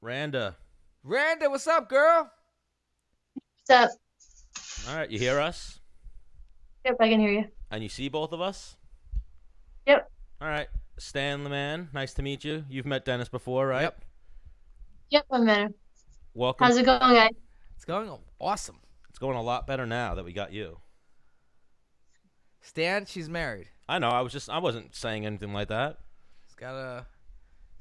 Randa. Randa, what's up, girl? What's up? All right, you hear us? Yep, I can hear you. And you see both of us? Yep. All right. Stan the man, nice to meet you. You've met Dennis before, right? Yep, I'm better. Welcome. How's it going, guys? It's going awesome. It's going a lot better now that we got you. Stan, she's married. I know. I wasn't saying anything like that. He's got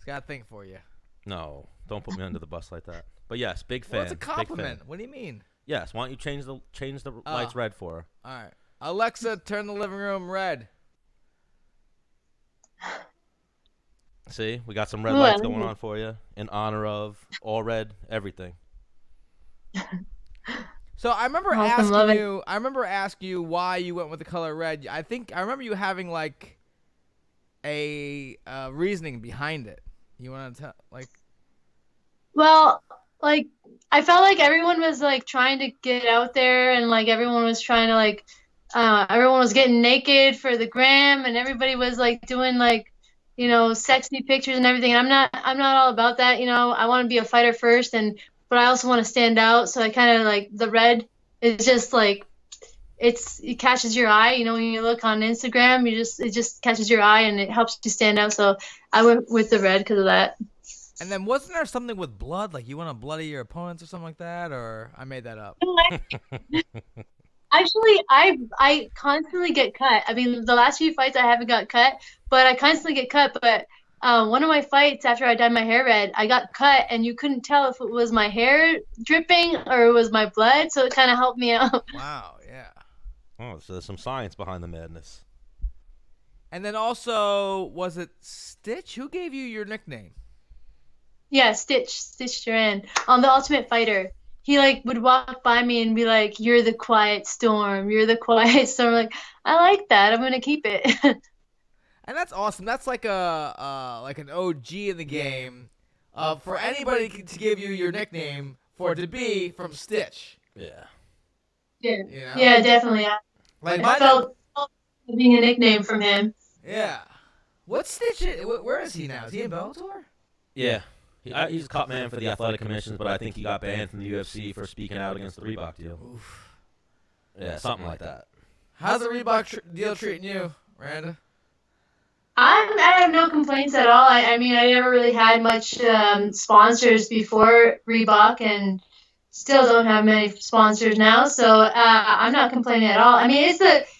a thing for you. No, don't put me under the bus like that. But yes, big fan. Well, it's a compliment. Big fan. What do you mean? Yes. Why don't you change the lights red for her? All right. Alexa, turn the living room red. See, we got some red lights going on for you in honor of all red everything. So I remember asking you why you went with the color red. I remember you having like a reasoning behind it. You want to tell Well, like, I felt like everyone was like trying to get out there, and like everyone was trying to everyone was getting naked for the gram, and everybody was like doing like, sexy pictures and everything. I'm not all about that. I want to be a fighter first, but I also want to stand out. So I kind of like the red is just like it catches your eye. When you look on Instagram, it just catches your eye and it helps you stand out. So I went with the red because of that. And then wasn't there something with blood? Like you want to bloody your opponents or something like that? Or I made that up. Actually, I constantly get cut. I mean, the last few fights I haven't got cut, but I constantly get cut. But one of my fights after I dyed my hair red, I got cut, and you couldn't tell if it was my hair dripping or it was my blood. So it kind of helped me out. Wow, yeah. Oh, so there's some science behind the madness. And then also, was it Stitch? Who gave you your nickname? Yeah, Stitch Duran on The Ultimate Fighter. He would walk by me and be like, "You're the quiet storm. You're the quiet storm." I'm like, I like that. I'm gonna keep it. And that's awesome. That's like an OG in the game. For anybody to give you your nickname for it to be from Stitch. Yeah. Yeah. Yeah, definitely. I felt being a nickname from him. Yeah. What's Stitch? Where is he now? Is he in Bellator? Yeah. He's a cut man for the athletic commissions, but I think he got banned from the UFC for speaking out against the Reebok deal. Oof. Yeah, something like that. How's the Reebok deal treating you, Randa? I have no complaints at all. I mean, I never really had much sponsors before Reebok, and still don't have many sponsors now. So I'm not complaining at all. I mean,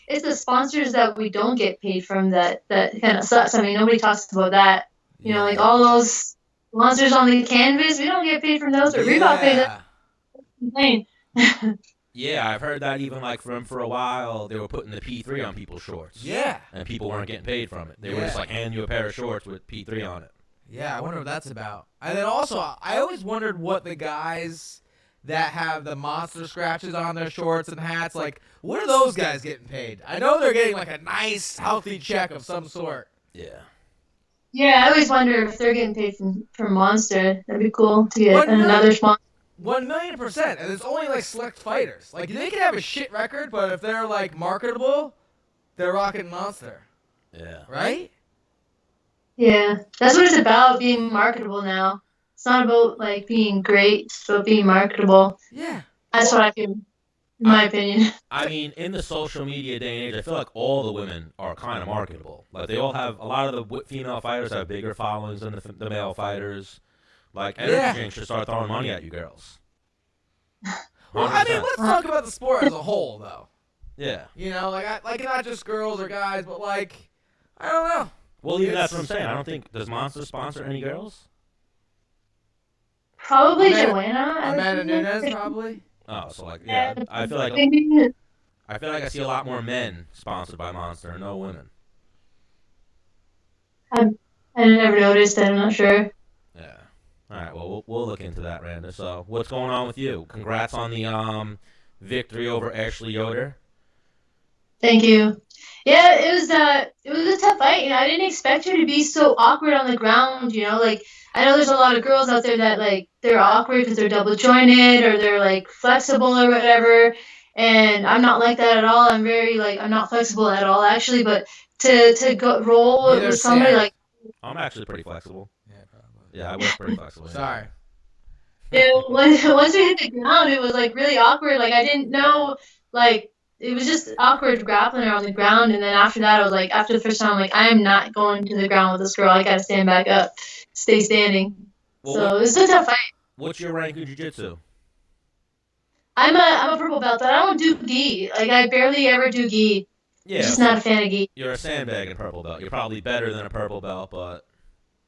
it's the sponsors that we don't get paid from that kind of sucks. I mean, nobody talks about that. Like all those sponsors on the canvas, we don't get paid from those. But Reebok pays us. Complain. Yeah, I've heard that even for a while they were putting the P3 on people's shorts. Yeah. And people weren't getting paid from it. They were just hand you a pair of shorts with P3 on it. Yeah, I wonder what that's about. And then also, I always wondered what the guys that have the monster scratches on their shorts and hats, what are those guys getting paid? I know they're getting a nice, healthy check of some sort. Yeah. Yeah, I always wonder if they're getting paid from Monster. That'd be cool to get another sponsor. 1,000,000%, and it's only select fighters. They can have a shit record, but if they're marketable, they're rocking Monster. Yeah. Right? Yeah, that's what it's about, being marketable now. It's not about being great, it's about being marketable. Yeah. That's what I feel, in my opinion. I mean, in the social media day and age, I feel like all the women are kind of marketable. They all have, a lot of the female fighters have bigger followings than the male fighters. Energy drinks should start throwing money at you girls. Well, I mean, let's talk about the sport as a whole, though. Yeah. Not just girls or guys, but I don't know. Well, even that's what I'm saying. I don't think, does Monster sponsor any girls? Probably Joanna. Amanda Nunes, probably. Oh, so yeah. I feel like I see a lot more men sponsored by Monster, no women. I never noticed that. I'm not sure. Yeah. All right. Well, we'll look into that, Randa. So, what's going on with you? Congrats on the victory over Ashley Yoder. Thank you. Yeah, it was a tough fight. I didn't expect her to be so awkward on the ground. I know there's a lot of girls out there that they're awkward because they're double jointed or they're flexible or whatever. And I'm not like that at all. I'm very I'm not flexible at all actually. But to go roll with somebody I'm actually pretty flexible. Yeah, probably. Yeah, I was pretty flexible. Sorry. Once we hit the ground, it was like really awkward. Like I didn't know, like it was just awkward grappling her on the ground. And then after that, I was like, after the first time, I'm like, I am not going to the ground with this girl. I gotta stand back up, stay standing. Well, So it was a tough fight. what's your rank in jiu-jitsu? I'm a purple belt, but I don't do gi. Like I barely ever do gi. I'm Yeah, just not a fan of gi. you're a sandbag in purple belt. You're probably better than a purple belt, but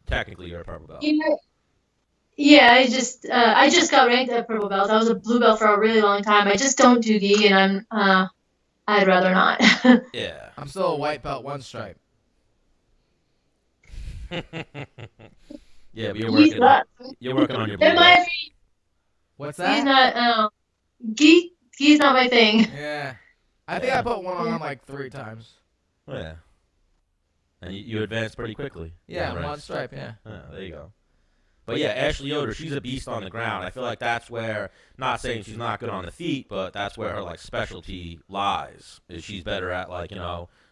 technically you're a purple belt. Yeah, I just got ranked at purple belt. I was a blue belt for a really long time. I just don't do gi, and I'd rather not. Yeah. I'm still a white belt, one stripe. Yeah, but you're working on your blue In belt. my What's gi's that? not gi's not my thing. Yeah. I think I put one on like 3 times. Yeah. And you advance pretty quickly. Yeah, right. one stripe, yeah. There you go. But yeah, Ashley Yoder, she's a beast on the ground. I feel like that's where, not saying she's not good on the feet, but that's where her like specialty lies. Is she's better at like,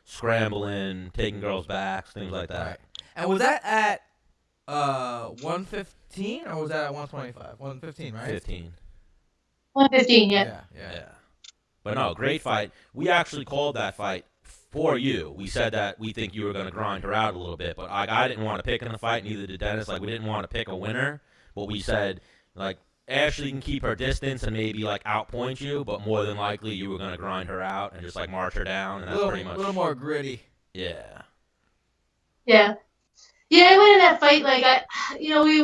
scrambling, taking girls' backs, things like that. Right. And was that at 115 or was that at 125? 115, right? 15. 115, yeah. Yeah. But no, great fight. We actually called that fight for you. We said that we think you were going to grind her out a little bit, but I didn't want to pick in the fight, neither did Dennis. Like, we didn't want to pick a winner, but we said, like, Ashley can keep her distance and maybe, like, outpoint you, but more than likely you were going to grind her out and just, like, march her down, and that's pretty much... A little more gritty. Yeah. Yeah. Yeah, I went in that fight like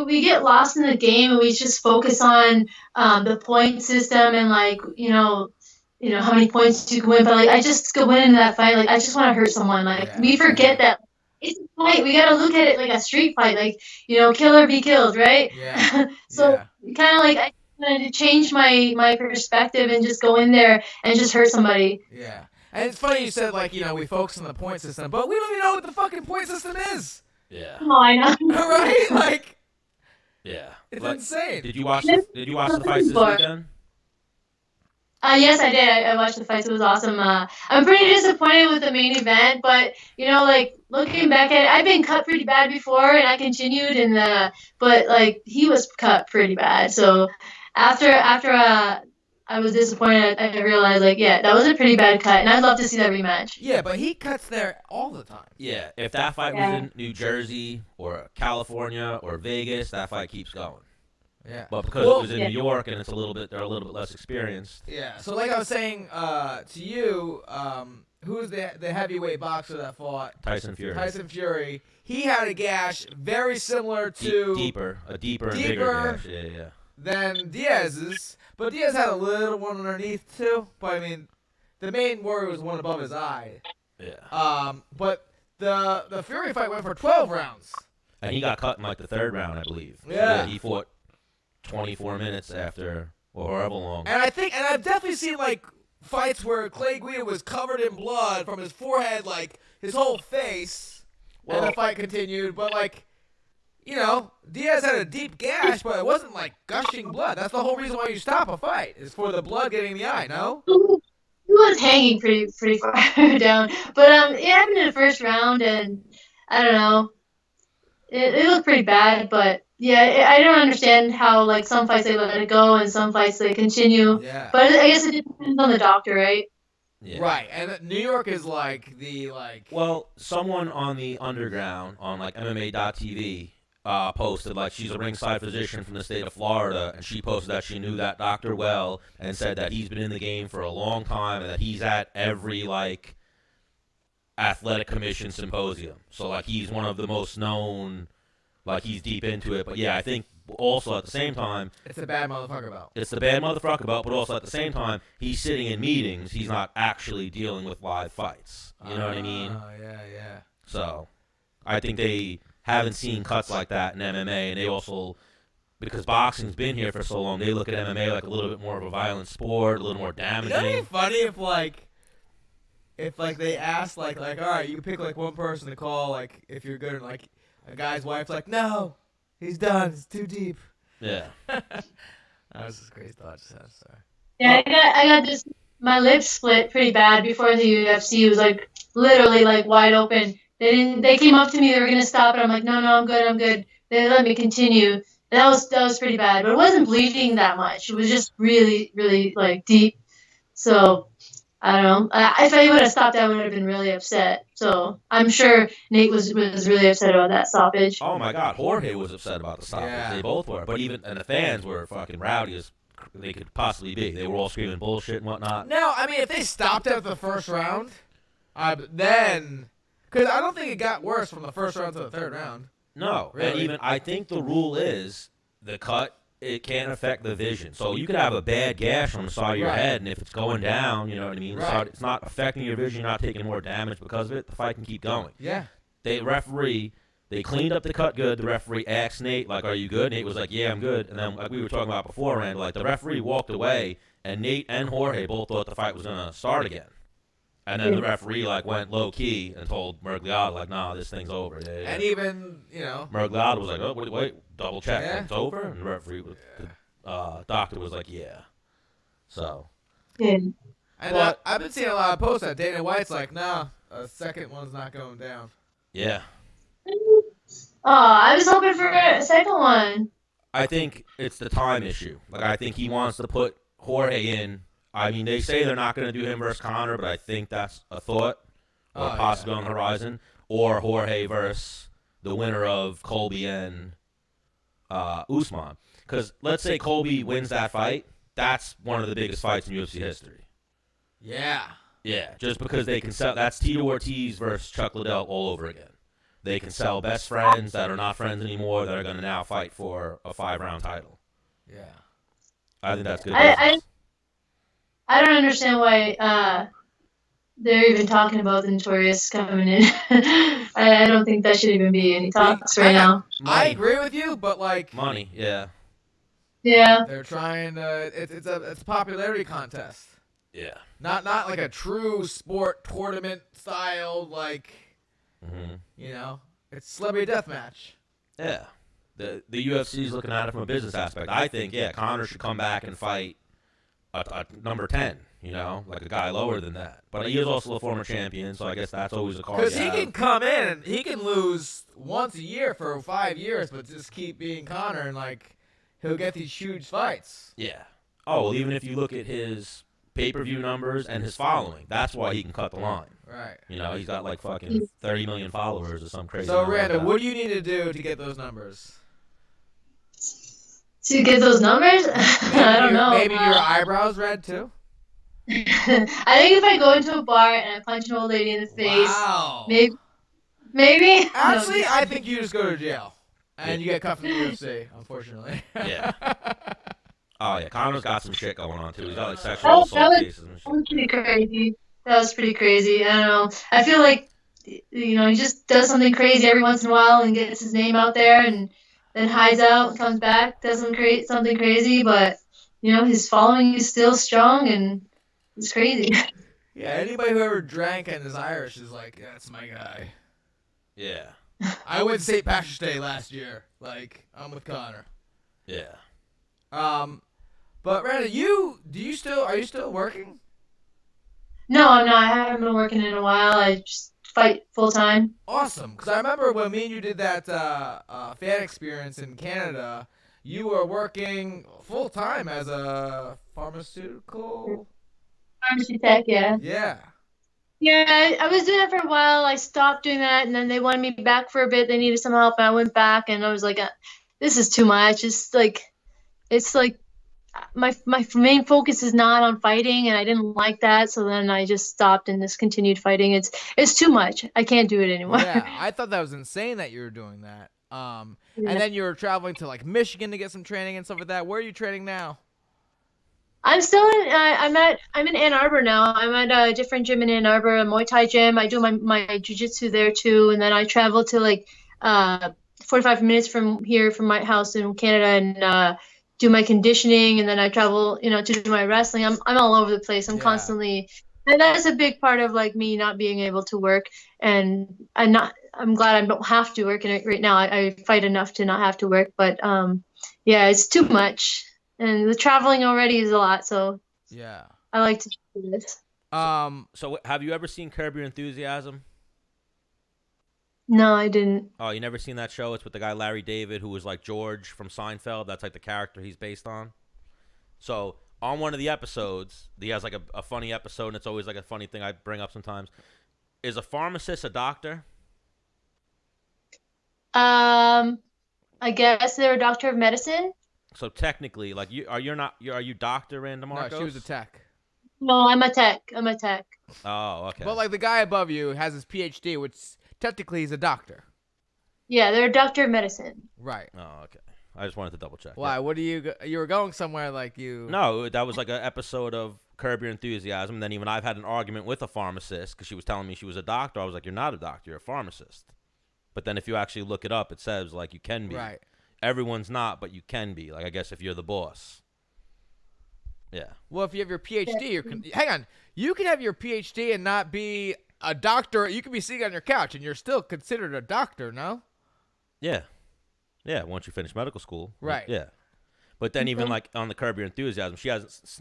we get lost in the game and we just focus on the point system and like how many points you can win. But like I just go into that fight like I just want to hurt someone. Like we forget that it's a fight. We gotta look at it like a street fight. Like kill or be killed, right? Yeah. So kind of like I wanted to change my perspective and just go in there and just hurt somebody. Yeah. And it's funny you said like we focus on the point system, but we don't even know what the fucking point system is. Yeah. Oh, I know. Right? Like. Yeah. It's insane. Did you watch the fights this weekend? Yes, I did. I watched the fights. It was awesome. I'm pretty disappointed with the main event, but like looking back at it, I've been cut pretty bad before, and I continued. But like he was cut pretty bad. So after I was disappointed, I realized like that was a pretty bad cut, and I'd love to see that rematch. Yeah, but he cuts there all the time. Yeah, if that fight was in New Jersey or California or Vegas, that fight keeps going. Yeah. But because it was in New York and they're a little bit less experienced. Yeah. So like I was saying to you, who's the heavyweight boxer that fought? Tyson Fury. Tyson Fury. He had a gash very similar to a deeper and bigger gash. Yeah. Than Diaz's, but Diaz had a little one underneath too. But I mean, the main worry was one above his eye. Yeah. But the Fury fight went for 12 rounds. And he got cut in like the 3rd round, I believe. Yeah. He fought 24 minutes after, or however long. And I've definitely seen like fights where Clay Guida was covered in blood from his forehead, like his whole face, and the fight continued. But like, Diaz had a deep gash, but it wasn't like gushing blood. That's the whole reason why you stop a fight, is for the blood getting in the eye, no? He was hanging pretty far down. But it happened in the 1st round, and I don't know. It looked pretty bad, but I don't understand how like some fights they let it go and some fights they continue. Yeah. But I guess it depends on the doctor, right? Yeah. Right, and New York is like Well, someone on the underground on like MMA.tv posted like she's a ringside physician from the state of Florida, and she posted that she knew that doctor well and said that he's been in the game for a long time and that he's at every like athletic commission symposium. So like he's one of the most known, like he's deep into it. But yeah, I think also at the same time, it's a bad motherfucker belt. It's the bad motherfucker belt, but also at the same time, he's sitting in meetings. He's not actually dealing with live fights. You know what I mean? Oh, yeah. So I think they haven't seen cuts like that in MMA, and they also, because boxing's been here for so long, they look at MMA like a little bit more of a violent sport, a little more damaging. It'd be funny if they asked like all right, you pick like one person to call like if you're good, and like a guy's wife's like, no, he's done, it's too deep. Yeah. That was just crazy thought. Sorry. Yeah, I got this. My lips split pretty bad before the UFC. It was like literally like wide open. They came up to me. They were gonna stop it. I'm like, no, I'm good. They let me continue, That was pretty bad, but it wasn't bleeding that much. It was just really, really like deep. So I don't know. If I would have stopped, I would have been really upset. So I'm sure Nate was really upset about that stoppage. Oh my God, Jorge was upset about the stoppage. Yeah. They both were, but even and the fans were fucking rowdy as they could possibly be. They were all screaming bullshit and whatnot. No, I mean, if they stopped after the first round, then because I don't think it got worse from the first round to the third round. No, Really? and even I think the rule is the cut. It can't affect the vision. So you could have a bad gash on the side of your Right. head, and if it's going down, you know what I mean. The Right. side, it's not affecting your vision. You're not taking more damage because of it. The fight can keep going. Yeah. They referee. They cleaned up the cut good. The referee asked Nate, like, "Are you good?" Nate was like, "Yeah, I'm good." And then, like we were talking about before, Randall, like the referee walked away, and Nate and Jorge both thought the fight was gonna start again. And then the referee like went low key and told Mergliata like, "Nah, this thing's over." Yeah, yeah. And even Mergliata was like, "Oh, wait, double check, Yeah. it's over." And the referee, doctor was like, "Yeah." So Yeah. and But- I've been seeing a lot of posts that Dana White's like, nah, a second one's not going down. yeah, Oh, I was hoping for a second one. I think it's the time issue. Like I think he wants to put Jorge in. I mean, they say they're not going to do him versus Conor, but I think that's a thought or Oh, possibly on the horizon. Or Jorge versus the winner of Colby and Usman. Because let's say Colby wins that fight, that's one of the biggest fights in UFC history. Yeah. Yeah, just because they can sell. That's Tito Ortiz versus Chuck Liddell all over again. They can sell best friends that are not friends anymore that are going to now fight for a 5-round title. Yeah. I think that's good. I don't understand why they're even talking about the Notorious coming in. I don't think that should even be any talks right now. I agree with you, but like Money, yeah. Yeah. they're trying to. It's a popularity contest. Yeah. Not like a true sport tournament style like Mm-hmm. it's celebrity deathmatch. Yeah. The UFC's looking at it from a business aspect. I think, yeah, Conor should come back and fight a number 10, like a guy lower than that. But he is also a former champion, so I guess that's always a card. Because he can come in and he can lose once a year for 5 years, but just keep being Conor and like he'll get these huge fights. Yeah. Oh, well, even if you look at his pay-per-view numbers and his following, that's why he can cut the line. Right. He's got like fucking 30 million followers or some crazy. So number like Randa, that. what do you need to do to get those numbers? To get those numbers? I don't know. Maybe your eyebrows red too? I think if I go into a bar and I punch an old lady in the face, Wow. maybe. Actually, No, I think you just go to jail. And you get cut from the UFC, unfortunately. Yeah. Oh, yeah. Conor's got some shit going on, too. He's got like sexual Oh, assault that cases and that shit. was pretty crazy. That was pretty crazy. I don't know. I feel like, he just does something crazy every once in a while and gets his name out there and then hides out and comes back, does something crazy, but, his following is still strong and it's crazy. Yeah, anybody who ever drank and is Irish is like, yeah, that's my guy. Yeah. I went St. Patrick's Day last year. Like, I'm with Conor. Yeah. But Randa, are you still working? No, I'm not. I haven't been working in a while. I just fight full time. Awesome, because I remember when me and you did that fan experience in Canada, you were working full time as a pharmaceutical. Pharmacy tech, yeah. Yeah. Yeah, I was doing that for a while. I stopped doing that, and then they wanted me back for a bit. They needed some help, and I went back, and I was like, "This is too much." It's like my main focus is not on fighting, and I didn't like that. So then I just stopped and just continued fighting. It's too much. I can't do it anymore. Yeah, I thought that was insane that you were doing that. Yeah. And then you were traveling to like Michigan to get some training and stuff like that. Where are you training now? I'm still in. I'm in Ann Arbor now. I'm at a different gym in Ann Arbor, a Muay Thai gym. I do my jiu-jitsu there too, and then I travel to like 45 minutes from here, from my house in Canada, and do my conditioning, and then I travel, to do my wrestling. I'm all over the place. I'm Yeah. constantly, and that's a big part of like me not being able to work, and I'm glad I don't have to work right now. I fight enough to not have to work, but yeah, it's too much. And the traveling already is a lot, so Yeah. I like to do this. So have you ever seen Curb Your Enthusiasm? No, I didn't. Oh, you never seen that show? It's with the guy Larry David, who was like George from Seinfeld. That's like the character he's based on. So on one of the episodes, he has like a funny episode, and it's always like a funny thing I bring up sometimes. Is a pharmacist a doctor? I guess they're a doctor of medicine. So technically, like are you Dr. Randa Markos? No, she was a tech. No, I'm a tech. I'm a tech. Oh, okay. But like the guy above you has his PhD, which technically he's a doctor. Yeah, they're a doctor of medicine. Right. Oh, okay. I just wanted to double check. Why? Yeah. What do you were going somewhere like you? No, that was like an episode of Curb Your Enthusiasm. And then even I've had an argument with a pharmacist because she was telling me she was a doctor. I was like, you're not a doctor. You're a pharmacist. But then if you actually look it up, it says like you can be. Right. Everyone's not, but you can be. Like I guess if you're the boss. Yeah. Well, if you have your PhD, hang on. You can have your PhD and not be a doctor. You can be sitting on your couch and you're still considered a doctor, no? Yeah. Yeah, once you finish medical school. Right. Yeah. But then even like on the Curb Your Enthusiasm, she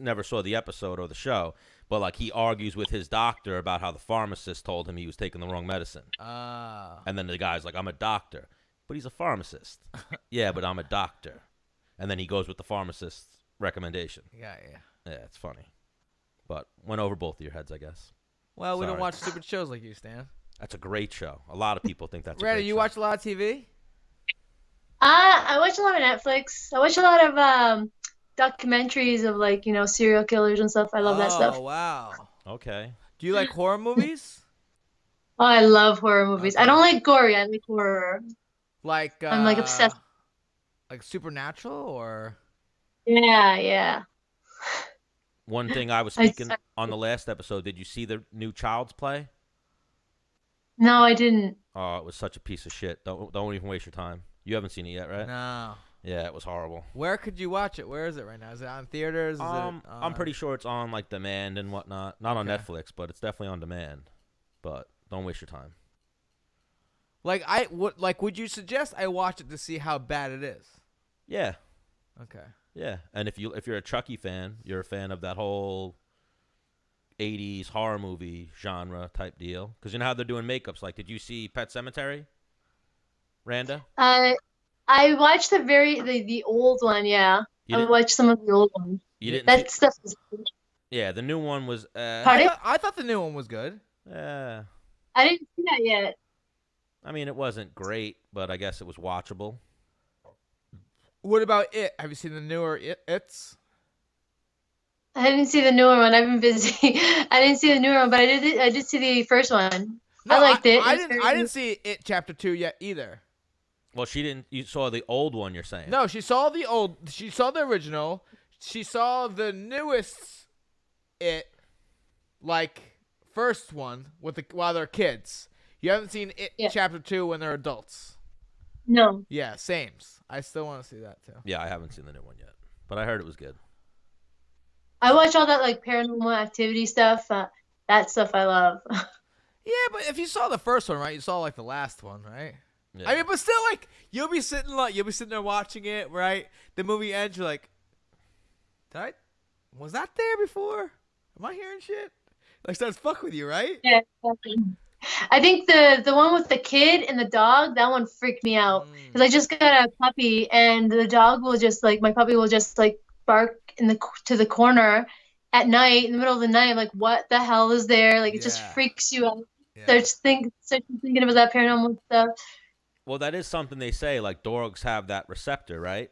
never saw the episode or the show, but like he argues with his doctor about how the pharmacist told him he was taking the wrong medicine. And then the guy's like, I'm a doctor. But he's a pharmacist. Yeah, but I'm a doctor. And then he goes with the pharmacist's recommendation. Yeah. Yeah, it's funny. But went over both of your heads, I guess. Well, we don't Sorry. watch stupid shows like you, Stan. That's a great show. A lot of people think that's a Randa, great you show. watch a lot of TV? I watch a lot of Netflix. I watch a lot of documentaries of like, serial killers and stuff. I love that stuff. Oh, wow. Okay. Do you like horror movies? Oh, I love horror movies. Okay. I don't like gory. I like horror. Like I'm like obsessed. Like Supernatural or? Yeah. One thing I was speaking on the last episode, did you see the new Child's Play? No, I didn't. Oh, it was such a piece of shit. Don't even waste your time. You haven't seen it yet, right? No. Yeah, it was horrible. Where could you watch it? Where is it right now? Is it on theaters? Is I'm pretty sure it's on like demand and whatnot. Not on Netflix, but it's definitely on demand. But don't waste your time. Would you suggest I watch it to see how bad it is? Yeah. Okay. Yeah, and if you're a Chucky fan, you're a fan of that whole 80s horror movie genre type deal. Because you know how they're doing makeups. Like, did you see Pet Sematary, Randa? I watched the old one. Yeah, I watched some of the old ones. You didn't. That stuff is. Yeah, the new one was. Pardon? I thought the new one was good. I didn't see that yet. I mean, it wasn't great, but I guess it was watchable. What about It? Have you seen the newer It's? I didn't see the newer one. I've been busy. I didn't see the newer one, but I did see the first one. No, I liked it. I didn't see It Chapter 2 yet either. Well, she didn't. You saw the old one, you're saying? No, she saw the original. She saw the newest It, like first one while they're kids. You haven't seen It Chapter 2 when they're adults. No. Yeah, sames. I still want to see that too. Yeah, I haven't seen the new one yet, but I heard it was good. I watch all that like Paranormal Activity stuff. That stuff I love. Yeah, but if you saw the first one, right? You saw like the last one, right? Yeah. I mean, but still, like you'll be sitting there watching it, right? The movie ends, you're like, was that there before? Am I hearing shit? Like starts fuck with you, right? Yeah. I think the one with the kid and the dog, that one freaked me out because I just got a puppy and the dog will just like my puppy will just like bark to the corner at night in the middle of the night. I'm like, what the hell is there? Like it just freaks you out. Yeah. Start thinking about that paranormal stuff. Well, that is something they say. Like dogs have that receptor, right?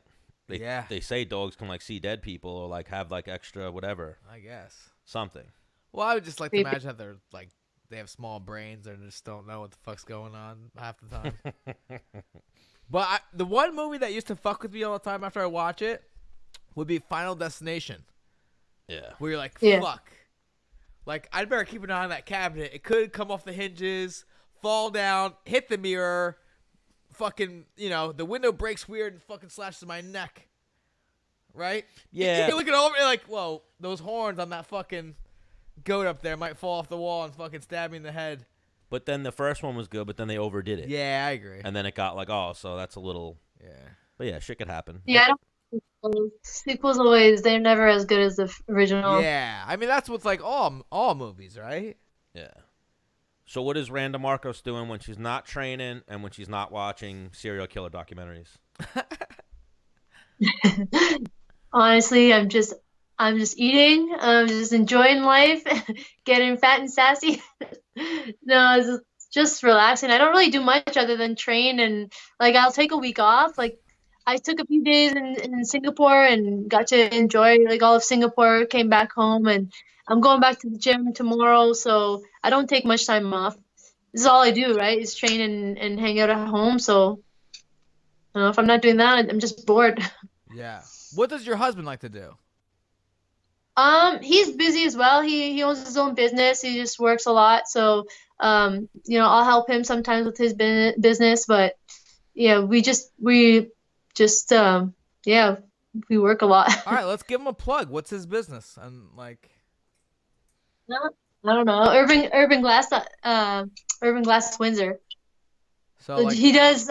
Yeah. They say dogs can like see dead people or like have like extra whatever. I guess. Something. Well, I would just like to imagine that they're like. They have small brains and just don't know what the fuck's going on half the time. But the one movie that used to fuck with me all the time after I watch it would be Final Destination. Yeah. Where you're like, fuck. Like, I'd better keep an eye on that cabinet. It could come off the hinges, fall down, hit the mirror, fucking, the window breaks weird and fucking slashes my neck. Right? Yeah. You're looking over, you're like, whoa, those horns on that fucking goat up there might fall off the wall and fucking stab me in the head. But then the first one was good, but then they overdid it. Yeah, I agree. And then it got like, oh, so that's a little. Yeah. But yeah, shit could happen. Yeah, I don't. Sequels always they're never as good as the original. Yeah, I mean that's with like all movies, right? Yeah. So what is Randa Markos doing when she's not training and when she's not watching serial killer documentaries? Honestly, I'm just eating. I'm just enjoying life, getting fat and sassy. No, it's just relaxing. I don't really do much other than train and like I'll take a week off. Like I took a few days in Singapore and got to enjoy like all of Singapore, came back home and I'm going back to the gym tomorrow, so I don't take much time off. This is all I do, right? Is train and hang out at home. So if I'm not doing that, I'm just bored. Yeah. What does your husband like to do? He's busy as well. He owns his own business. He just works a lot. So, I'll help him sometimes with his business, but yeah, yeah, we work a lot. All right, let's give him a plug. What's his business? And like, No, I don't know. Urban Glass Windsor. so like, He does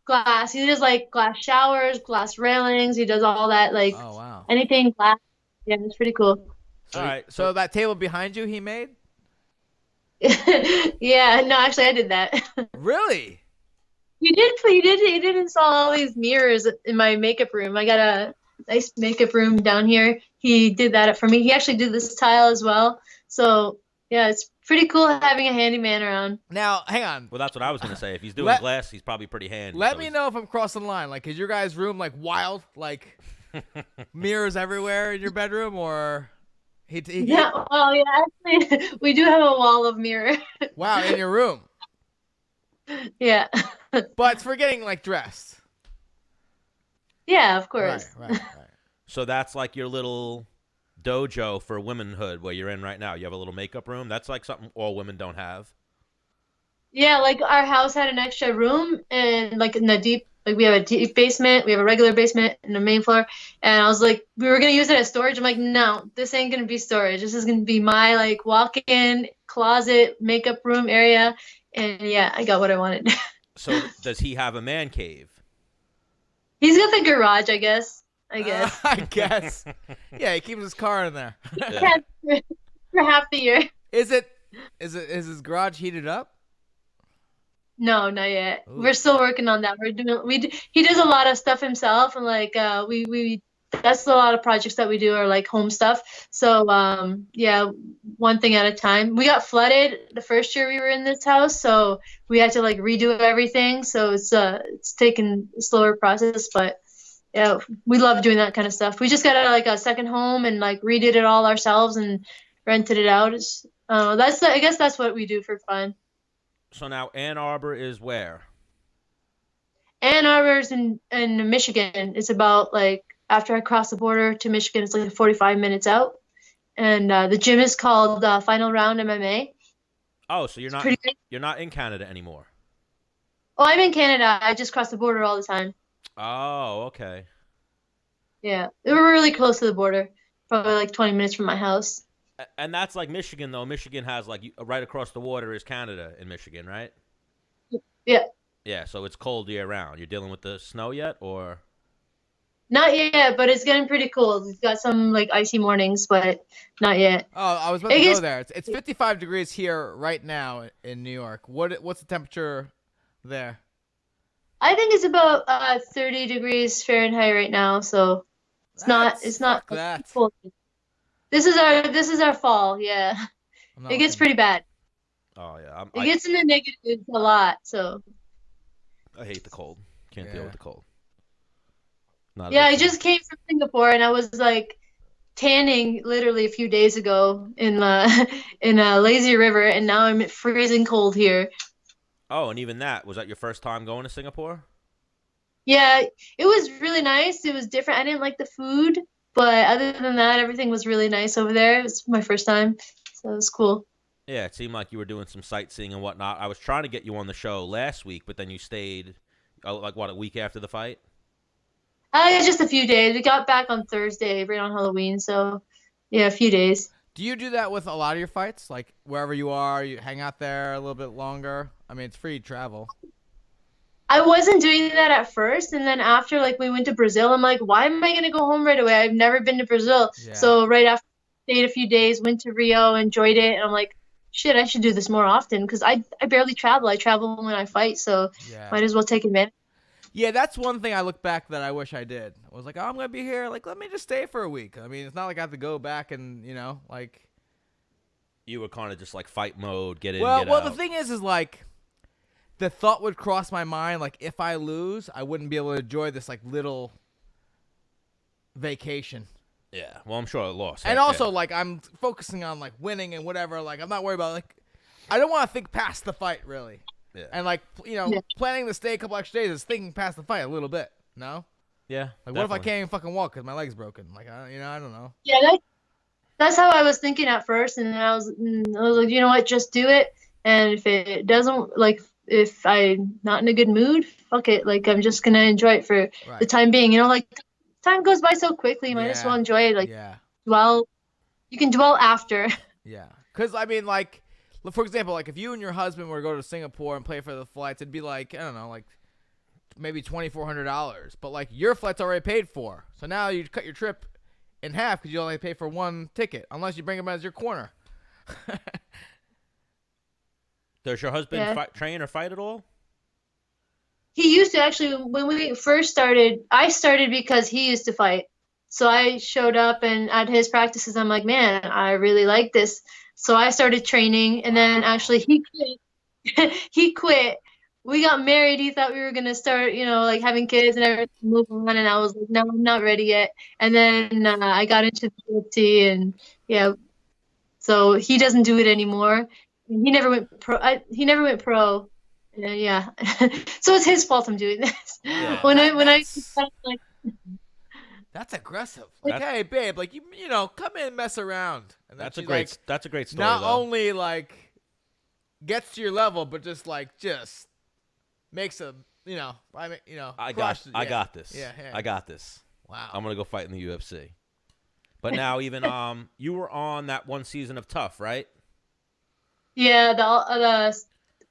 glass. He does like glass showers, glass railings. He does all that, like oh wow. anything glass. Yeah, it's pretty cool. So, All right, so that table behind you, he made? Yeah, no, actually, I did that. Really? He did install all these mirrors in my makeup room. I got a nice makeup room down here. He did that for me. He actually did this tile as well. So yeah, it's pretty cool having a handyman around. Now, hang on. Well, that's what I was gonna say. If he's doing glass, he's probably pretty handy. Let so me he's- know if I'm crossing the line. Like, is your guys' room like wild, like mirrors everywhere in your bedroom, or Yeah, well, yeah, actually, we do have a wall of mirror. wow, in your room? Yeah. But it's for getting like dressed. Yeah, of course. Right. So that's like your little dojo for womanhood where you're in right now. You have a little makeup room. That's like something all women don't have. Yeah, like our house had an extra room and like in the deep, like we have a deep basement, we have a regular basement and a main floor. And I was like, we were gonna use it as storage. I'm like, no, this ain't gonna be storage. This is gonna be my like walk-in closet makeup room area. And yeah, I got what I wanted. So does he have a man cave? He's got the garage, I guess. I guess. Yeah, he keeps his car in there. Yeah. For half the year. Is his garage heated up? No, not yet. Ooh. We're still working on that. He does a lot of stuff himself, and like we that's a lot of projects that we do are like home stuff. So yeah, one thing at a time. We got flooded the first year we were in this house, so we had to like redo everything. So it's taken a slower process, but yeah, we love doing that kind of stuff. We just got like a second home and like redid it all ourselves and rented it out. I guess that's what we do for fun. So now Ann Arbor is where? Ann Arbor's in Michigan. It's about like after I cross the border to Michigan, it's like 45 minutes out. And the gym is called Final Round MMA. Oh, so you're not in Canada anymore. Oh, I'm in Canada. I just cross the border all the time. Oh, okay. Yeah, we're really close to the border. Probably like 20 minutes from my house. And that's like Michigan, though. Michigan has like right across the water is Canada in Michigan, right? Yeah. Yeah, so it's cold year round. You're dealing with the snow yet, or? Not yet, but it's getting pretty cool. We've got some like icy mornings, but not yet. Oh, I was about to go there. It's 55 degrees here right now in New York. What's the temperature there? I think it's about 30 degrees Fahrenheit right now, so it's not that. cold. This is our fall, yeah. It gets pretty bad. Oh yeah, It gets in the negatives a lot, so. I hate the cold. Can't Yeah. deal with the cold. Yeah, I just came from Singapore and I was like tanning literally a few days ago in Lazy River, and now I'm freezing cold here. Oh, and even that, was that your first time going to Singapore? Yeah, it was really nice. It was different. I didn't like the food, but other than that, everything was really nice over there. It was my first time, so it was cool. Yeah, it seemed like you were doing some sightseeing and whatnot. I was trying to get you on the show last week, but then you stayed, like, what, a week after the fight? Just a few days. We got back on Thursday, right on Halloween, so yeah, a few days. Do you do that with a lot of your fights? Like, wherever you are, you hang out there a little bit longer? I mean, it's free travel. I wasn't doing that at first, and then after like we went to Brazil, I'm like, why am I gonna go home right away? I've never been to Brazil. Yeah. So right after, stayed a few days, went to Rio, enjoyed it, and I'm like, shit, I should do this more often because I barely travel. I travel when I fight, so might as well take advantage. Yeah, that's one thing I look back that I wish I did. I was like, oh, I'm going to be here. Like, let me just stay for a week. I mean, it's not like I have to go back and, like. You were kind of just like fight mode, get in, Well, get out. the thing is like, the thought would cross my mind, like, if I lose, I wouldn't be able to enjoy this, like, little vacation. Yeah, well, I'm sure I lost. And also, like, I'm focusing on, like, winning and whatever. Like, I'm not worried about, like, I don't want to think past the fight, really. Yeah. And, like, planning to stay a couple extra days is thinking past the fight a little bit, no? Yeah. Like, definitely. what if I can't even fucking walk because my leg's broken? Like, I don't know. Yeah, that's how I was thinking at first, and then I was like, you know what, just do it. And if it doesn't, like, if I'm not in a good mood, fuck it. Like, I'm just gonna enjoy it for the time being. Like, time goes by so quickly. You might as well enjoy it. Like, you can dwell after. Yeah, because I mean, like, for example, like if you and your husband were to go to Singapore and pay for the flights, it'd be like, I don't know, like maybe $2,400. But like your flight's already paid for, so now you cut your trip in half because you only pay for one ticket, unless you bring him as your corner. Does your husband train or fight at all? He used to actually. When we first started, I started because he used to fight. So I showed up, and at his practices, I'm like, man, I really like this. So I started training, and then actually he quit. He quit. We got married. He thought we were gonna start, like having kids and everything, move on. And I was like, no, I'm not ready yet. And then I got into the UFC, and so he doesn't do it anymore. He never went pro. Yeah. So it's his fault I'm doing this. Yeah. When I like. That's aggressive. Like, hey, babe, like come in and mess around. And that's a great story. Not though. only like gets to your level, but just makes a I got this. Yeah. I got this. Wow. I'm gonna go fight in the UFC. But now even you were on that one season of Tough, right? Yeah, the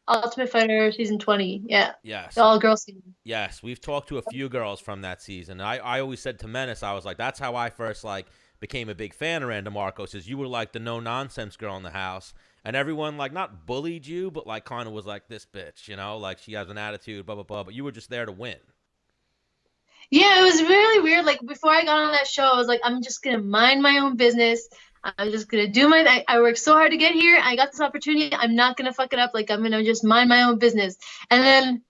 Ultimate Fighter season 20. Yeah. Yes. The all-girl season. Yes, we've talked to a few girls from that season. I always said to Menace, I was like, that's how I first became a big fan of Randa Markos. Is you were like the no nonsense girl in the house, and everyone not bullied you, but kind of was like, this bitch, like she has an attitude, blah blah blah. But you were just there to win. Yeah, it was really weird. Like before I got on that show, I was like, I'm just gonna mind my own business. I'm just gonna do I worked so hard to get here. I got this opportunity. I'm not gonna fuck it up. Like I'm gonna just mind my own business. And then,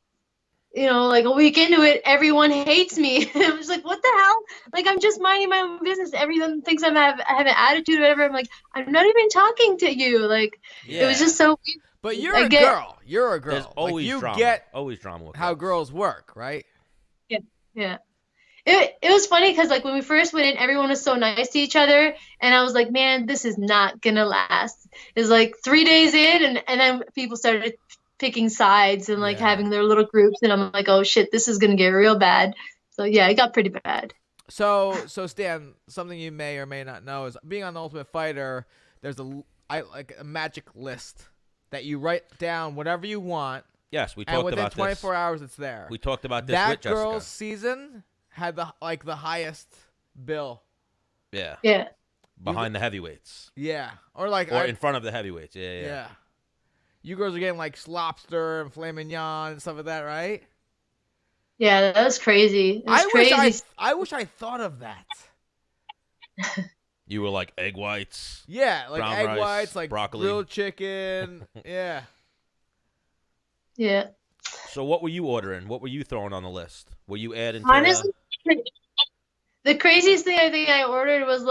like a week into it, everyone hates me. I was like, what the hell? Like I'm just minding my own business. Everyone thinks I have an attitude or whatever. I'm like, I'm not even talking to you. Like it was just so weird. But you're a girl. You're a girl. There's always you drama. Get always drama with how girls work, right? Yeah. It was funny because when we first went in, everyone was so nice to each other, and I was like, man, this is not gonna last. It was 3 days in, and then people started picking sides and having their little groups, and I'm like, oh shit, this is gonna get real bad. So yeah, it got pretty bad. So Stan, something you may or may not know is being on the Ultimate Fighter. There's a magic list that you write down whatever you want. Yes, we talked about this. And within 24 hours, it's there. We talked about this with Jessica. That girl's season had the highest bill. Yeah. Yeah. Behind the heavyweights. Yeah. Or in front of the heavyweights. Yeah. You girls are getting lobster and filet mignon and stuff like that, right? Yeah, that was crazy. It was crazy. I wish I thought of that. You were egg whites. Yeah, egg rice, whites, broccoli, grilled chicken. Yeah. Yeah. So what were you ordering? What were you throwing on the list? Were you adding to Honestly, the craziest thing I think I ordered was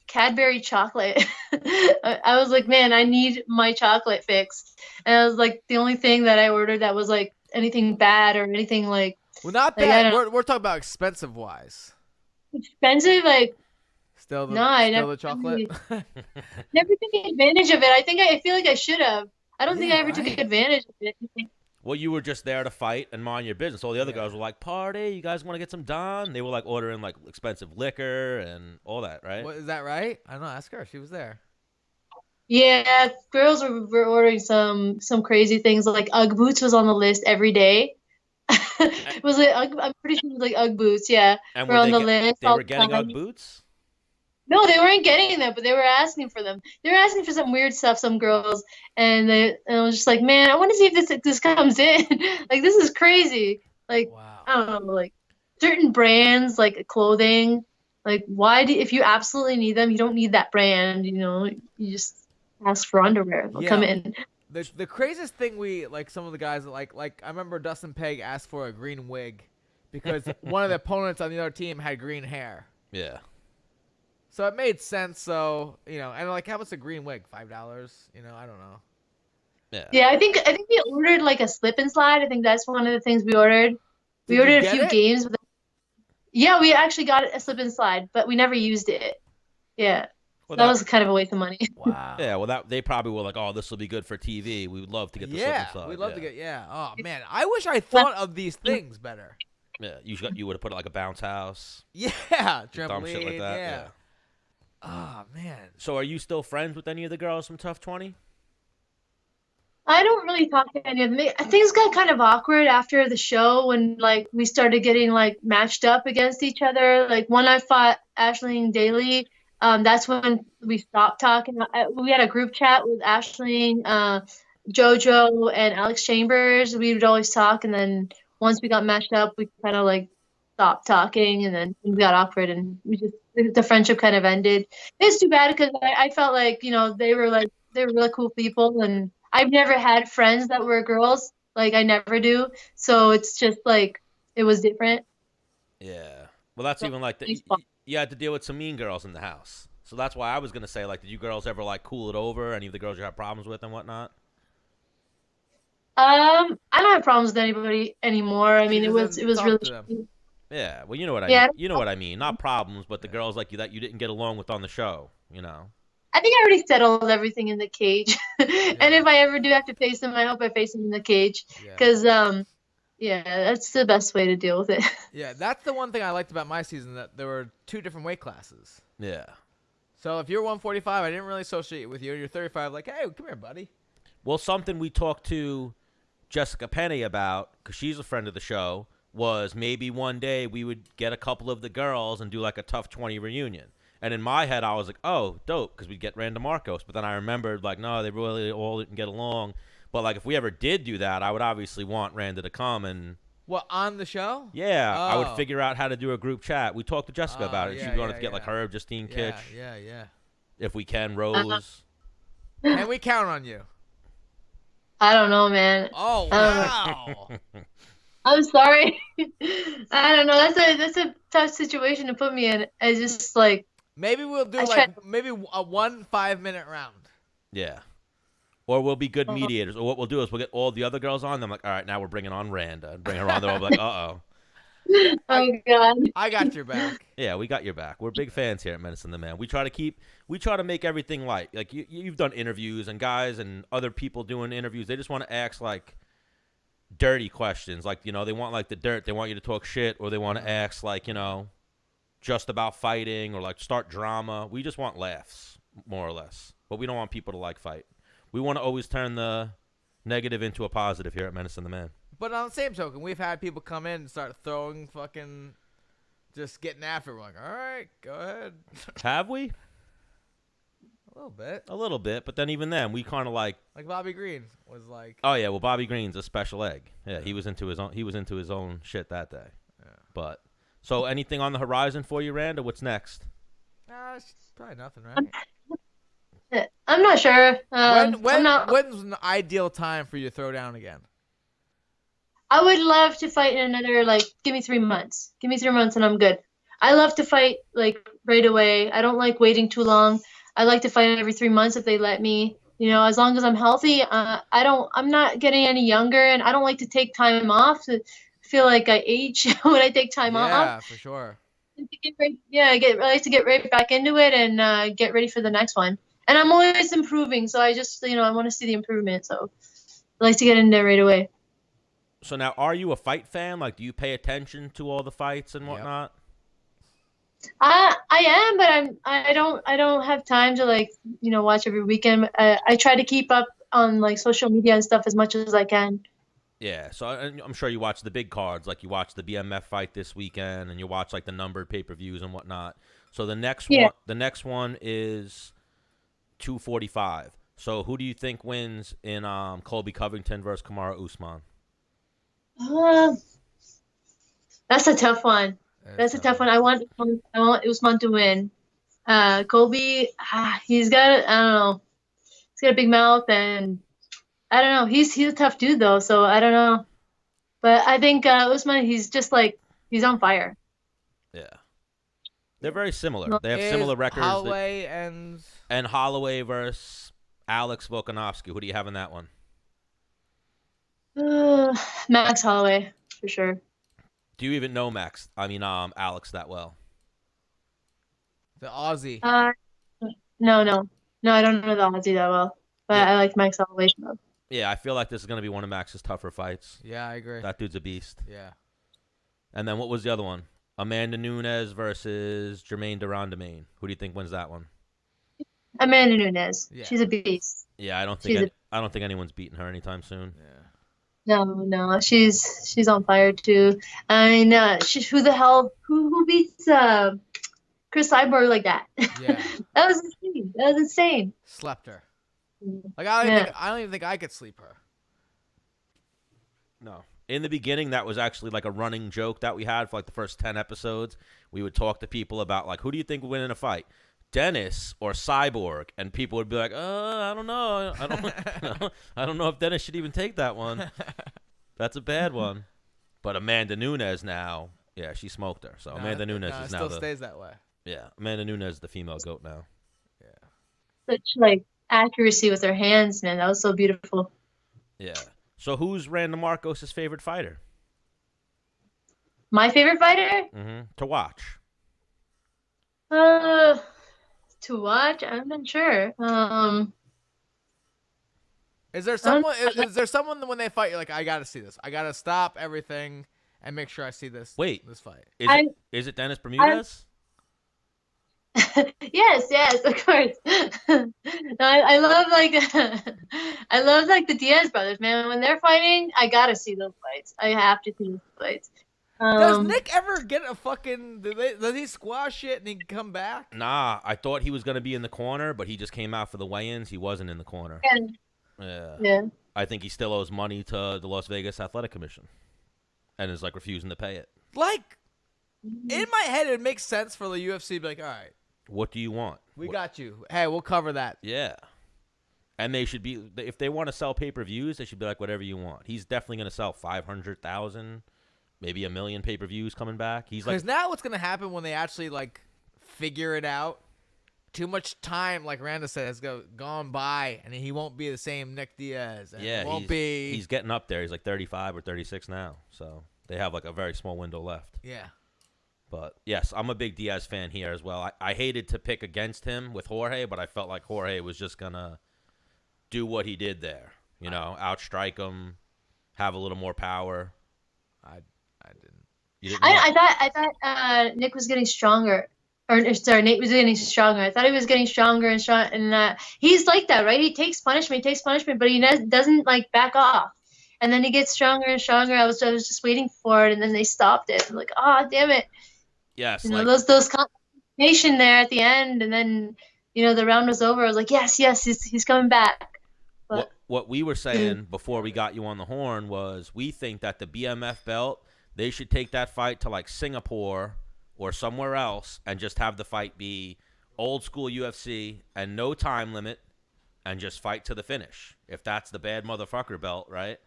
Cadbury chocolate. I was like, man, I need my chocolate fix. And I was like, the only thing that I ordered that was anything bad or anything Well, not bad. We're talking about expensive wise. Expensive, Still the chocolate. Never took advantage of it. I feel like I should have. I don't think I ever took advantage of it. Well, you were just there to fight and mind your business. All the other guys were like, party, you guys want to get some Don? They were ordering expensive liquor and all that, right? What, is that right? I don't know. Ask her. She was there. Yeah, girls were ordering some crazy things. Ugg boots was on the list every day. It was I'm pretty sure it was Ugg boots, yeah. And were on the list. They were getting Ugg boots? No, they weren't getting them, but they were asking for them. They were asking for some weird stuff, some girls, and I was just like, man, I want to see if this comes in. Like this is crazy. Like Wow. I don't know, like certain brands, like clothing. Like why do if you absolutely need them, you don't need that brand. You just ask for underwear. They'll come in. The craziest thing some of the guys like I remember Dustin Pegg asked for a green wig because one of the opponents on the other team had green hair. Yeah. So it made sense. So and like, how much a green wig? $5? I don't know. Yeah. Yeah, I think we ordered like a slip and slide. I think that's one of the things we ordered. We ordered a few games. Yeah, we actually got a slip and slide, but we never used it. Yeah. Well, that was kind of a waste of money. Wow. Yeah, well, they probably were like, oh, this will be good for TV. We would love to get the slip and slide. We'd love to get, Oh, man, I wish I thought of these things better. Yeah, you would have put like a bounce house. Yeah, trampoline, dumb shit like that. Yeah. Oh, man. So are you still friends with any of the girls from Tough 20? I don't really talk to any of them. Things got kind of awkward after the show when like we started getting like matched up against each other. Like when I fought Aisling Daly, that's when we stopped talking. We had a group chat with Aisling, JoJo, and Alex Chambers. We would always talk, and then once we got matched up, we kind of like stopped talking, and then we got awkward, and the friendship kind of ended. It's too bad because I felt like they were really cool people, and I've never had friends that were girls. Like I never do, so it's just like it was different. Yeah. Well, that's even like you had to deal with some mean girls in the house. So that's why I was going to say, like, did you girls ever, like, cool it over? Any of the girls you had problems with and whatnot? I don't have problems with anybody anymore. I mean, it was really... Yeah, well, you know what I mean. You know what I mean. Not problems, but the girls like you that you didn't get along with on the show, I think I already settled everything in the cage. And if I ever do have to face them, I hope I face them in the cage. Because, that's the best way to deal with it. Yeah, that's the one thing I liked about my season, that there were 2 different weight classes. Yeah. So if you're 145, I didn't really associate with you. You're 35, like, hey, come here, buddy. Well, something we talked to Jessica Penny about, because she's a friend of the show, was maybe one day we would get a couple of the girls and do like a Tough 20 reunion. And in my head, I was like, oh, dope, because we'd get Randa Markos. But then I remembered, like, no, they really all didn't get along. But, like, if we ever did do that, I would obviously want Randa to come and... What, on the show? Yeah, I would figure out how to do a group chat. We talked to Jessica about it. She's going to get, like, her, Justine Kitch. Yeah. If we can, Rose. Can we count on you? I don't know, man. Oh, wow. I'm sorry. I don't know. That's a tough situation to put me in. I just, like... Maybe we'll do, maybe a 1 5-minute round. Yeah. Or we'll be good mediators. Or what we'll do is we'll get all the other girls on. I'm like, all right, now we're bringing on Randa. And bring her on. They're all like, uh-oh. Oh, God. I got your back. Yeah, we got your back. We're big fans here at Menace and the Man. We try to make everything light. Like, you've done interviews, and guys and other people doing interviews, they just want to ask, like, dirty questions. Like, they want, like, the dirt. They want you to talk shit, or they want to ask, like, just about fighting, or, like, start drama. We just want laughs, more or less. But we don't want people to, like, fight. We want to always turn the negative into a positive here at Menace and the Man. But on the same token, we've had people come in and start throwing fucking, just getting after it. We're like, all right, go ahead. Have we? A little bit. A little bit, but then even then, we kind of like Bobby Green was like. Oh yeah, well Bobby Green's a special egg. Yeah, he was into his own shit that day. Yeah. But so anything on the horizon for you, Randa? What's next? It's probably nothing, right? I'm not sure. When's an ideal time for you to throw down again? I would love to fight in another, like, give me 3 months. Give me 3 months and I'm good. I love to fight, like, right away. I don't like waiting too long. I like to fight every 3 months if they let me. As long as I'm healthy, I'm not getting any younger, and I don't like to take time off. I feel like I age when I take time off. Yeah, for sure. I like to get right back into it and get ready for the next one. And I'm always improving, so I just, I want to see the improvement. So I like to get in there right away. So now, are you a fight fan? Like, do you pay attention to all the fights and whatnot? I am, but I don't have time to, like, watch every weekend. I try to keep up on, like, social media and stuff as much as I can. Yeah, so I'm sure you watch the big cards, like you watch the BMF fight this weekend, and you watch like the numbered pay-per-views and whatnot. So Yeah. the next one is 245. So who do you think wins in Colby Covington versus Kamaru Usman? Uh, that's a tough one. That's a tough one. I want Usman to win. Colby, he's got I don't know. He's got a big mouth, and I don't know. He's a tough dude though, so I don't know. But I think Usman, he's just like he's on fire. Yeah, they're very similar. They have similar records. Holloway and Holloway versus Alex Volkanovski. Who do you have in that one? Max Holloway for sure. Do you even know Alex that well? the Aussie. No, I don't know the Aussie that well, but Yeah. I like Max Holloway. Yeah, I feel like this is going to be one of Max's tougher fights. Yeah, I agree. That dude's a beast. Yeah. And then what was the other one? Amanda Nunes versus Jermaine Durandamain. Who do you think wins that one? Amanda Nunes. Yeah. She's a beast. Yeah, I don't think anyone's beating her anytime soon. Yeah. No, she's on fire too. I mean, who beats Chris Cyborg like that? Yeah. That was insane. Slept her. Mm. Like Yeah. I don't even think I could sleep her. No. In the beginning, that was actually like a running joke that we had for like the first 10 episodes. We would talk to people about like, who do you think would win in a fight? Dennis or Cyborg? And people would be like, I don't know. I don't know if Dennis should even take that one. That's a bad one. But Amanda Nunes now, yeah, she smoked her. So Amanda Nunes is now still stays that way. Yeah, Amanda Nunes is the female GOAT now. Yeah. Such like accuracy with her hands, man. That was so beautiful. Yeah. So who's Randa Markos' favorite fighter? My favorite fighter? To watch. To watch? I'm not sure. Is there someone? Is there someone when they fight you're like, I gotta see this. I gotta stop everything and make sure I see this. Wait. This fight. Is it Dennis Bermudez? Yes, of course. No, I love I love like the Diaz brothers, man. When they're fighting, I gotta see those fights. I have to see those fights. Does Nick ever get a fucking? Does he squash it and he come back? Nah, I thought he was gonna be in the corner, but he just came out for the weigh-ins. He wasn't in the corner. Yeah. I think he still owes money to the Las Vegas Athletic Commission, and is like refusing to pay it. Like, in my head, it makes sense for the UFC to be like, all right, What do you want? we got you. Hey, we'll cover that. Yeah. And they should be, if they want to sell pay-per-views, they should be like, whatever you want. He's definitely going to sell 500,000, maybe 1 million pay-per-views coming back. He's like, Because now what's going to happen when they actually, like, figure it out? Too much time, like Randa said, has gone by, and he won't be the same Nick Diaz. And yeah, he's getting up there. He's like 35 or 36 now. So they have like a very small window left. Yeah. But, yes, I'm a big Diaz fan here as well. I hated to pick against him with Jorge, but I felt like Jorge was just going to do what he did there. You know, outstrike him, have a little more power. I didn't. You didn't know? I thought Nick was getting stronger. Or sorry, Nate was getting stronger. I thought he was getting stronger and strong, and he's like that, right? He takes punishment, but he doesn't like back off. And then he gets stronger and stronger. I was just waiting for it, and then they stopped it. I'm like, oh, damn it! Yes, You know, those confrontation there at the end, and then the round was over. I was like, yes, he's coming back. But what we were saying before we got you on the horn was we think that the BMF belt, they should take that fight to like Singapore or somewhere else and just have the fight be old school UFC and no time limit and just fight to the finish. If that's the bad motherfucker belt, right?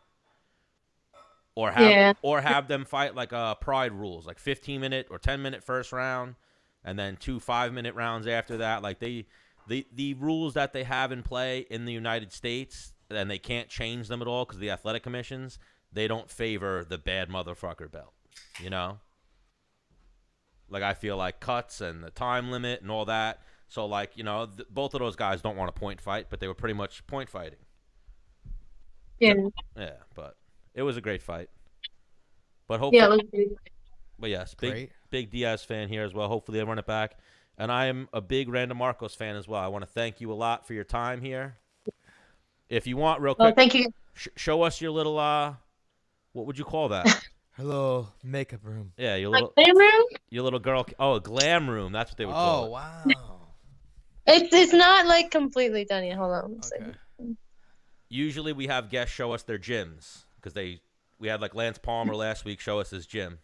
Or have them fight like Pride rules, like 15-minute or 10-minute first round and then 2 5-minute rounds after that. Like the rules that they have in play in the United States, and they can't change them at all because the athletic commissions, they don't favor the bad motherfucker belt, you know? Like, I feel like cuts and the time limit and all that. So, like, both of those guys don't want a point fight, but they were pretty much point fighting. yeah, Yeah, but it was a great fight. But yeah, hopefully, it was great. but yes, Great. big Diaz fan here as well. Hopefully they run it back. And I am a big Randa Markos fan as well. I want to thank you a lot for your time here. If you want, real Well, quick, thank you. show us your little What would you call that? Hello, makeup room. Yeah, your Like little glam room? your little girl. Oh, a glam room. That's what they would call Oh it. wow. It's not like completely done yet. Hold on. One Okay. second. Usually we have guests show us their gyms because we had like Lance Palmer last week show us his gym.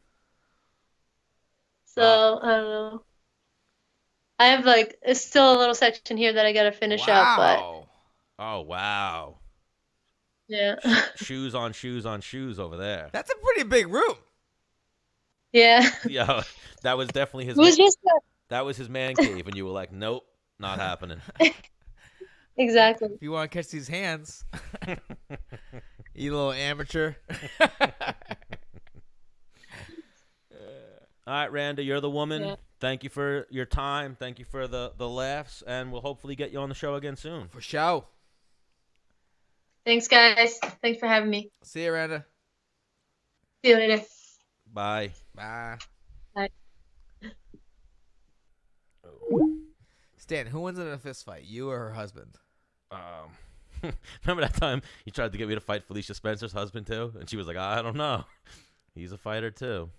So I don't know. I have like it's still a little section here that I gotta finish up, but Wow. Oh wow. yeah, Shoes on shoes on shoes over there. That's a pretty big room. yeah. Yeah, that was definitely his. It was just That was his man cave, and you were like, nope, not happening. exactly. If you want to catch these hands, you little amateur. All right, Randa, you're the woman. Yeah. Thank you for your time. Thank you for the laughs, and we'll hopefully get you on the show again soon. For show. Thanks, guys. Thanks for having me. See you, Randa. See you later. Bye. Bye. Bye. Stan, who wins in a fist fight, you or her husband? Remember that time you tried to get me to fight Felicia Spencer's husband too, and she was like, I don't know. He's a fighter too.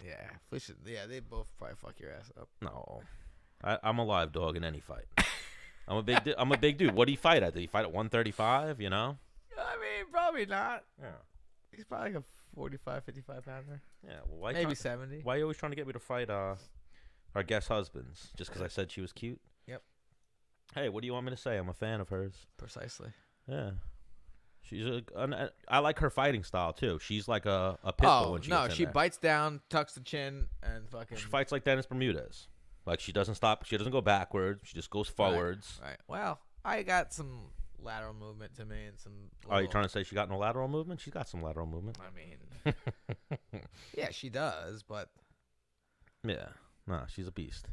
Yeah, Felicia. Yeah, they both probably fuck your ass up. No, I'm a live dog in any fight. I'm a big dude. What do you fight at? Did he fight at 135? You know? I mean, probably not. Yeah. He's probably like a 45, 55 pounder. Yeah. Well, why Maybe 70. Why are you always trying to get me to fight our guest husbands? Just because I said she was cute? Yep. Hey, what do you want me to say? I'm a fan of hers. Precisely. Yeah. I like her fighting style too. She's like a pit bull when she gets in she there. bites down, tucks the chin, and fucking. She fights like Dennis Bermudez. Like she doesn't stop. She doesn't go backwards. She just goes forwards. Right. Well, I got some lateral movement to me and some. Are you trying to say she got no lateral movement? She's got some lateral movement. I mean, yeah, she does, but Yeah. Nah, she's a beast.